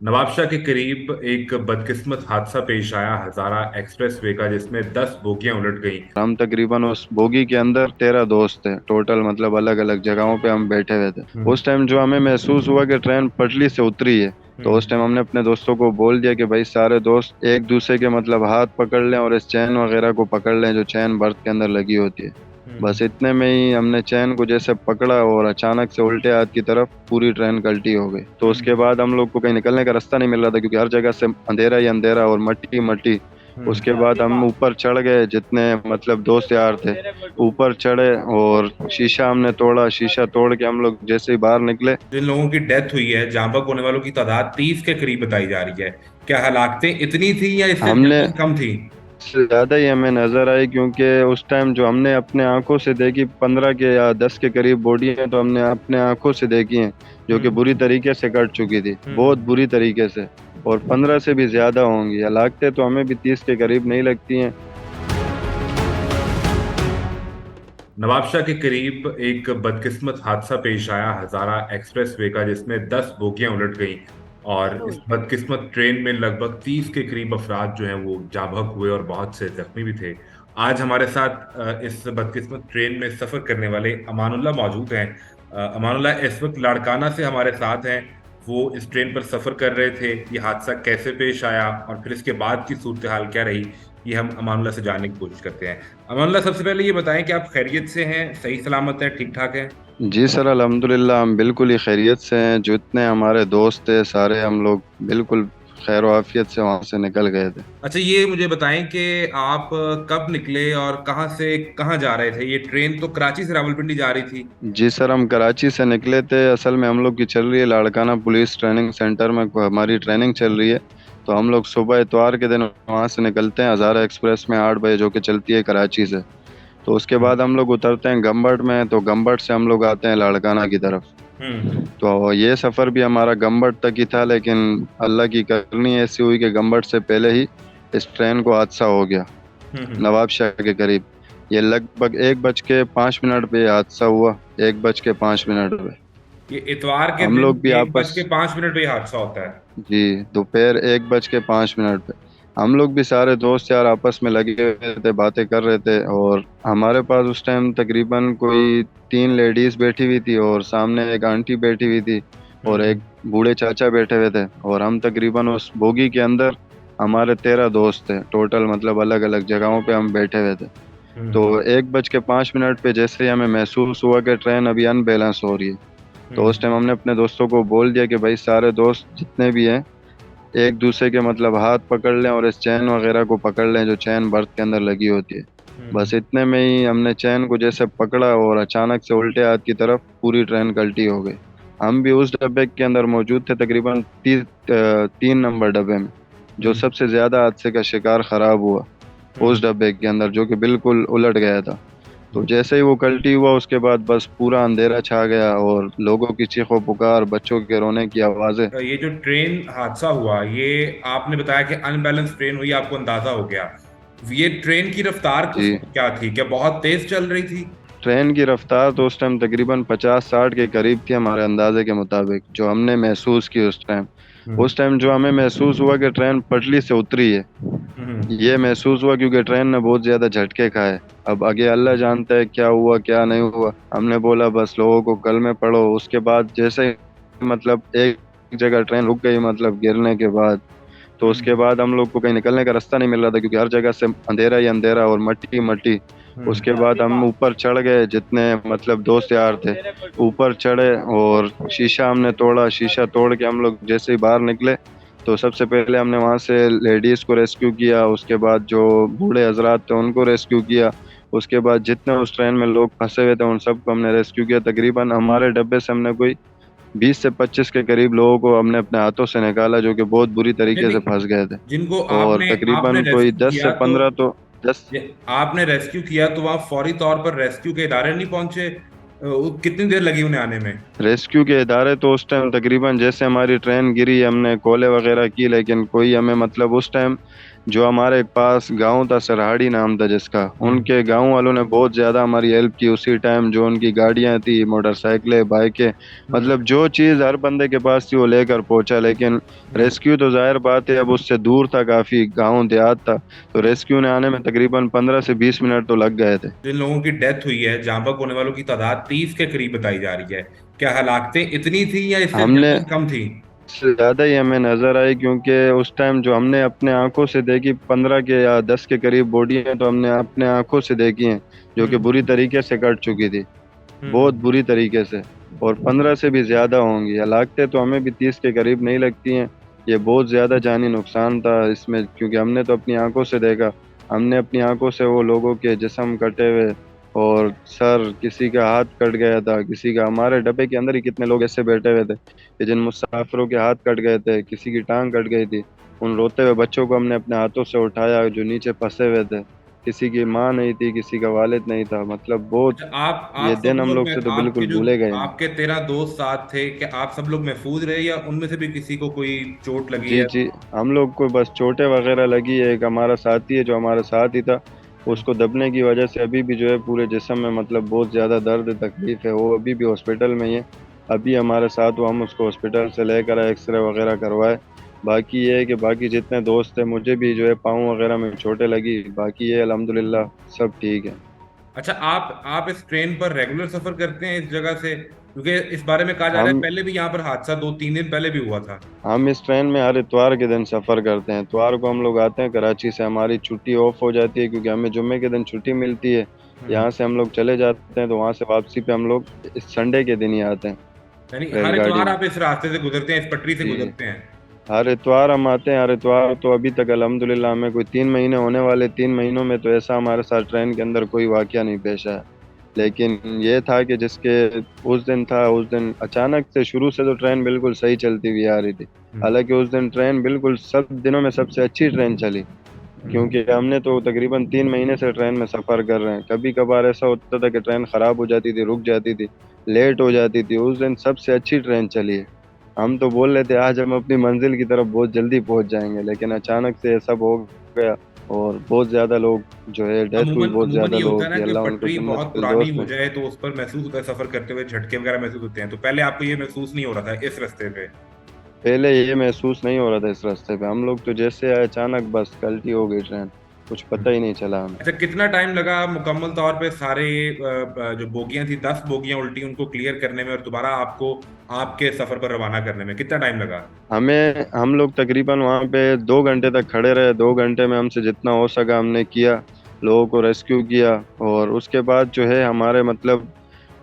नवाबशाह के करीब एक बदकिस्मत हादसा पेश आया हजारा एक्सप्रेसवे का, जिसमें 10 बोगियां उलट गईं। हम तकरीबन उस बोगी के अंदर 13 दोस्त थे टोटल, मतलब अलग अलग जगहों पे हम बैठे हुए थे। हम्म। उस टाइम जो हमें महसूस हुआ कि ट्रेन पटरी से उतरी है, तो उस हम्म। टाइम हमने अपने दोस्तों को बोल दिया कि भाई सारे दोस्त एक दूसरे के मतलब हाथ पकड़ लें और इस चैन वगैरह को पकड़ लें जो चैन बर्थ के अंदर लगी होती है। हम्म। बस इतने में ही हमने चैन को जैसे पकड़ा और अचानक से उल्टे हाथ की तरफ पूरी ट्रेन कल्टी हो गई। तो उसके हम्म। बाद हम लोग को कहीं निकलने का रास्ता नहीं मिल रहा था, क्योंकि हर जगह से अंधेरा ही अंधेरा और मट्टी मट्टी। हम्म। उसके बाद हम ऊपर चढ़ गए, जितने मतलब दोस्त यार थे ऊपर चढ़े और शीशा हमने तोड़ा। शीशा तोड़ के हम लोग जैसे ही बाहर निकले, जिन लोगों की डेथ हुई है, जहां बक होने वालों की तादाद 30 के करीब बताई जा रही है। क्या हलाकतें इतनी थी या इससे हमने ज्यादा कम थी? से ज्यादा ही हमें नजर आई, क्योंकि उस टाइम जो हमने अपने आंखों से देखी 15 के या 10 के करीब बॉडी है, तो हमने अपने आंखों से देखी है, जो कि हम्म। बुरी तरीके से कट चुकी थी, बहुत हम्म। बुरी तरीके से। और 15 से भी ज्यादा होंगी। हलाकतें तो हमें भी 30 के करीब नहीं लगती हैं। नवाबशाह के करीब एक बदकिस्मत हादसा पेश आया हजारा एक्सप्रेसवे का, जिसमें 10 बोगियां उलट गईं। और इस बदकिस्मत ट्रेन में लगभग 30 के करीब अफराद जो हैं वो जाँ बहक हुए और बहुत से जख्मी भी थे। आज हमारे साथ इस बदकिस्मत ट्रेन में सफर करने वाले अमानुल्लाह मौजूद हैं। अमानुल्लाह इस वक्त लाड़काना से हमारे साथ हैं। वो इस ट्रेन पर सफर कर रहे थे। ये हादसा कैसे पेश आया और फिर इसके बाद की सूरत हाल क्या रही, ये हम अमानुल्लाह से जानने की कोशिश करते हैं। अमानुल्लाह, सबसे पहले ये बताएं कि आप खैरियत से हैं, सही सलामत हैं, ठीक ठाक हैं? जी सर, अल्हम्दुलिल्लाह हम बिल्कुल ही खैरियत से हैं। जितने हमारे दोस्त थे सारे हम लोग बिल्कुल खैर आफियत से वहां से निकल गए थे। अच्छा, ये मुझे बताएं कि आप कब निकले और कहाँ से कहाँ जा रहे थे? ये ट्रेन तो कराची से रावलपिंडी जा रही थी। जी सर, हम कराची से निकले थे। असल में हम लोग की चल रही है लाड़काना पुलिस ट्रेनिंग सेंटर में हमारी ट्रेनिंग चल रही है। तो हम लोग सुबह इतवार के दिन वहाँ से निकलते हैं हज़ारा एक्सप्रेस में 8 बजे, जो कि चलती है कराची से। तो उसके हम्म। बाद हम लोग उतरते हैं गम्बट में, तो गम्बट से हम लोग आते हैं लाड़काना की तरफ। हम्म। तो ये सफ़र भी हमारा गम्बट तक ही था, लेकिन अल्लाह की करनी ऐसी हुई कि गम्बट से पहले ही इस ट्रेन को हादसा हो गया हम्म। नवाबशाह के करीब। ये लगभग 1 बज के 5 मिनट पे ये हादसा हुआ। 1 बज के 5 मिनट पे ये इतवार के हम दिन लोग भी 1 बज के 5 मिनट पे ये हादसा होता है? जी, दोपहर 1 बज के 5 मिनट पे हम लोग भी सारे दोस्त यार आपस में लगे हुए थे, बातें कर रहे थे। और हमारे पास उस टाइम तकरीबन कोई 3 लेडीज बैठी हुई थी और सामने एक आंटी बैठी हुई थी और एक हम्म। बूढ़े चाचा बैठे हुए थे। और हम तकरीबन उस बोगी के अंदर हमारे 13 दोस्त थे टोटल, मतलब अलग अलग जगहों पे हम बैठे हुए थे। तो हम्म। 1 बज के 5 मिनट पे जैसे ही हमें महसूस हुआ कि ट्रेन अभी अनबैलेंस हो रही है, तो उस हम्म। टाइम हमने अपने दोस्तों को बोल दिया कि भाई सारे दोस्त जितने भी हैं एक दूसरे के मतलब हाथ पकड़ लें और इस चैन वगैरह को पकड़ लें जो चैन बर्थ के अंदर लगी होती है। बस हम्म। इतने में ही हमने चैन को जैसे पकड़ा और अचानक से उल्टे हाथ की तरफ पूरी ट्रेन कल्टी हो गई। हम भी उस डब्बे के अंदर मौजूद थे, तकरीबन 3 नंबर डब्बे में, जो हम्म। सबसे ज्यादा हादसे का शिकार खराब हुआ। उस हम्म। डब्बे के अंदर जो कि बिल्कुल उलट गया था। तो जैसे ही वो कल्टी हुआ उसके बाद बस पूरा अंधेरा छा गया और लोगों की चीखों पुकार, बच्चों के रोने की आवाजें। ये जो ट्रेन हादसा हुआ, ये आपने बताया कि अनबैलेंस ट्रेन हुई, आपको अंदाजा हो गया। ये ट्रेन की रफ्तार उस जी, वक्त क्या थी? क्या बहुत तेज चल रही थी? ट्रेन की रफ्तार तो उस टाइम तकरीबन 50-60 के करीब थी हमारे अंदाजे के मुताबिक, जो हमने महसूस की उस टाइम। हम्म। उस टाइम जो हमें महसूस हुआ कि ट्रेन पटरी से उतरी है, हम्म। ये महसूस हुआ क्योंकि ट्रेन ने बहुत ज्यादा झटके खाए। अब आगे अल्लाह जानता है क्या हुआ क्या नहीं हुआ। हमने बोला बस लोगों को कलमे पढ़ो। उसके बाद जैसे ही मतलब एक जगह ट्रेन रुक गई, मतलब गिरने के बाद, तो उसके हम्म। बाद हम लोग को कहीं निकलने का रास्ता नहीं मिल रहा था, क्योंकि हर जगह से अंधेरा ही अंधेरा और मट्टी मट्टी। हम्म। उसके बाद हम ऊपर चढ़ गए, जितने मतलब दोस्त यार थे ऊपर चढ़े और शीशा हमने तोड़ा। शीशा तोड़ के हम लोग जैसे ही बाहर निकले, तो सबसे पहले हमने वहां से लेडीज को रेस्क्यू किया। उसके बाद जो बूढ़े हजरात थे उनको रेस्क्यू किया। उसके बाद जितने उस ट्रेन में लोग फंसे हुए थे उन सबको हमने रेस्क्यू किया। तकरीबन हमारे डब्बे से हमने कोई 20 से 25 के करीब लोगों को हमने अपने हाथों से निकाला, जो कि बहुत बुरी तरीके यदि से फंस गए थे। जिनको और आपने आपने तकरीबन कोई रेस्क्यू दस से किया तो पंद्रह तो 10। आपने रेस्क्यू किया तो वहां फौरी तौर पर रेस्क्यू के इदारे नहीं पहुंचे? कितनी देर लगी उन्हें आने में? रेस्क्यू के इदारे तो उस टाइम तकरीबन जैसे हमारी ट्रेन गिरी हमने कॉलें वगैरह की, लेकिन कोई हमें मतलब उस टाइम जो हमारे पास गांव था सरहाड़ी नाम था जिसका, हम्म। उनके गांव वालों ने बहुत ज़्यादा हमारी हेल्प की उसी टाइम। जो उनकी गाड़ियां थी, मोटरसाइकिलें, बाइकें, हम्म। मतलब जो चीज़ हर बंदे के पास थी वो लेकर पहुंचा। लेकिन हम्म। रेस्क्यू तो जाहिर बात है अब उससे दूर था, काफ़ी गाँव देहात था, तो रेस्क्यू ने आने में तकरीबन 15 से 20 मिनट तो लग गए थे। जिन लोगों की डेथ हुई है, जहां तक होने वालों की तादाद 30 के करीब बताई जा रही है, क्या हलाकतें इतनी थी या इससे हमने ज्यादा कम थी? से ज्यादा ही हमें नजर आई, क्योंकि उस टाइम जो हमने अपने आंखों से देखी 15 के या 10 के करीब बॉडी है, तो हमने अपने आंखों से देखी हैं, जो कि हम्म। बुरी तरीके से कट चुकी थी, बहुत हम्म। बुरी तरीके से। और 15 से भी ज्यादा होंगी। लागते तो हमें भी 30 के करीब नहीं लगती हैं। ये बहुत ज्यादा जानी नुकसान था इसमें, क्योंकि हमने तो अपनी आंखों से देखा। हमने अपनी आंखों से वो लोगों के जिस्म कटे हुए, और सर किसी का हाथ कट गया था, किसी का, हमारे डब्बे के अंदर ही कितने लोग ऐसे बैठे हुए थे कि जिन मुसाफिरों के हाथ कट गए थे, किसी की टांग कट गई थी। उन रोते हुए बच्चों को हमने अपने हाथों से उठाया जो नीचे फंसे हुए थे। किसी की माँ नहीं थी, किसी का वालिद नहीं था, मतलब बहुत। अच्छा, आप ये सब दिन हम लोग लोग में से तो आपके बिल्कुल जो भूले गए नहीं। आपके 13 दोस्त साथ थे, क्या आप सब लोग महफूज रहे या उनमें से भी किसी को कोई चोट लगी जी है? जी, हम लोग को बस चोटें वगैरह लगी है। एक हमारा साथी है जो हमारे साथ ही था, हम्म। उसको दबने की वजह से अभी भी जो है पूरे जिस्म में मतलब बहुत ज़्यादा दर्द तकलीफ है, वो अभी भी हॉस्पिटल में ही है। अभी हमारे साथ वो, हम उसको हॉस्पिटल से लेकर आए, एक्सरे वगैरह करवाए। बाकी ये है कि बाकी जितने दोस्त थे, मुझे भी जो है पाँव वगैरह में चोटें लगी, बाकी ये अल्हम्दुलिल्लाह सब ठीक है। अच्छा, आप इस ट्रेन पर रेगुलर सफर करते हैं इस जगह से? क्योंकि इस बारे में कहा जा रहा है हम पहले भी यहाँ पर हादसा 2-3 दिन पहले भी हुआ था। हम इस ट्रेन में हर इतवार के दिन सफ़र करते हैं। इतवार को हम लोग आते हैं कराची से, हमारी छुट्टी ऑफ हो जाती है क्योंकि हमें जुम्मे के दिन छुट्टी मिलती है। हम्म। यहाँ से हम लोग चले जाते हैं, तो वहाँ से वापसी पे हम लोग इस संडे के दिन ही आते हैं यानी हर रेलगाड़ी इतवार में। आप इस रास्ते से गुजरते हैं, इस पटरी से जी, गुजरते हैं? हर इतवार हम आते हैं, हर इतवार। तो अभी तक अल्हम्दुलिल्लाह हमें कोई 3 महीने होने वाले, 3 महीनों में तो ऐसा हमारे साथ ट्रेन के अंदर कोई वाकया नहीं पेश आया। लेकिन ये था कि जिसके उस दिन था, उस दिन अचानक से, शुरू से तो ट्रेन बिल्कुल सही चलती हुई आ रही थी। हम्म। हालांकि उस दिन ट्रेन बिल्कुल सब दिनों में सबसे अच्छी ट्रेन चली, हम्म। क्योंकि हमने तो तकरीबन 3 महीने से ट्रेन में सफ़र कर रहे हैं। कभी कभार ऐसा होता था कि ट्रेन ख़राब हो जाती थी, रुक जाती थी, लेट हो जाती थी। उस दिन सबसे अच्छी ट्रेन चली है। हम तो बोल रहे थे आज हम अपनी मंजिल की तरफ बहुत जल्दी पहुंच जाएंगे, लेकिन अचानक से ये सब हो गया। और बहुत ज़्यादा लोग जो है डेथ हुई, अमूमन बहुत अमूमन ज़्यादा ये होता लोगों है ना की, कि अल्लाह उनको पटरी जन्नत बहुत पुरानी फिरदौस हो में। जाए तो उस पर महसूस होता है, सफर करते हुए झटके वगैरह महसूस होते हैं, तो पहले आपको ये महसूस नहीं हो रहा था इस रास्ते पे? पहले ये महसूस नहीं हो रहा था इस रास्ते पे। हम लोग तो जैसे आए अचानक बस कल्टी हो गई ट्रेन, कुछ पता ही नहीं चला हमें। अच्छा, कितना टाइम लगा मुकम्मल तौर पे सारे जो बोगियां थी, 10 बोगियां उल्टी, उनको क्लियर करने में और दोबारा आपको आपके सफर पर रवाना करने में कितना टाइम लगा? हम लोग तकरीबन वहाँ पे 2 घंटे तक खड़े रहे। 2 घंटे में हमसे जितना हो सका हमने किया, लोगों को रेस्क्यू किया। और उसके बाद जो है हमारे मतलब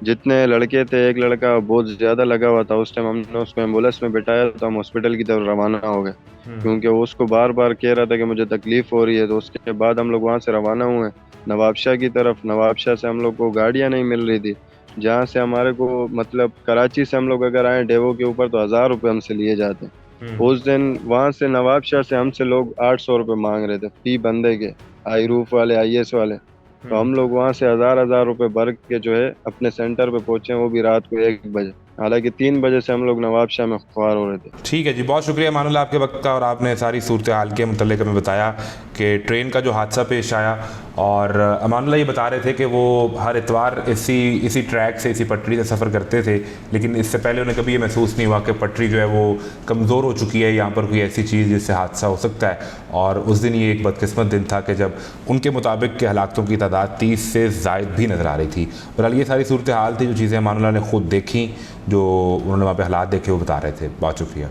जितने लड़के थे, एक लड़का बहुत ज़्यादा लगा हुआ था उस टाइम, हमने उसको एम्बुलेंस में बिठाया, तो हम हॉस्पिटल की तरफ रवाना हो गए, हम्म। क्योंकि वो उसको बार बार कह रहा था कि मुझे तकलीफ़ हो रही है। तो उसके बाद हम लोग वहाँ से रवाना हुए नवाबशाह की तरफ। नवाबशाह से हम लोग को गाड़ियाँ नहीं मिल रही थी, जहाँ से हमारे को मतलब कराची से हम लोग अगर आए डेवो के ऊपर तो 1000 रुपये हमसे लिए जाते हैं। हम्म। उस दिन वहाँ से नवाबशाह से हमसे लोग 800 रुपये मांग रहे थे फी बंदे के, आई रूफ वाले, आईएएस वाले। तो हम्म। हम लोग वहाँ से हजार हजार रुपये भर के जो है अपने सेंटर पे पहुंचे, वो भी रात को 1 बजे। हालांकि 3 बजे से हम लोग नवाबशाह में ख्वार हो रहे थे। ठीक है जी, बहुत शुक्रिया मानुल्लाह आपके वक्त का, और आपने सारी सूरत हाल के मतलब हमें बताया कि ट्रेन का जो हादसा पेश आया। और अमानुल्लाह ये बता रहे थे कि वो हर इतवार इसी इसी ट्रैक से, इसी पटरी से सफ़र करते थे, लेकिन इससे पहले उन्हें कभी ये महसूस नहीं हुआ कि पटरी जो है वो कमज़ोर हो चुकी है, यहाँ पर कोई ऐसी चीज़ जिससे हादसा हो सकता है। और उस दिन ये एक बदकिस्मत दिन था कि जब उनके मुताबिक के हलाकतों की तादाद 30 से ज़ायद भी नज़र आ रही थी। बहरहाल ये सारी सूरत हाल थी, जो चीज़ें अमानुल्लाह ने खुद देखी, जो उन्होंने वहाँ पे हालात देखे, वो बता रहे थे। बहुत शुक्रिया।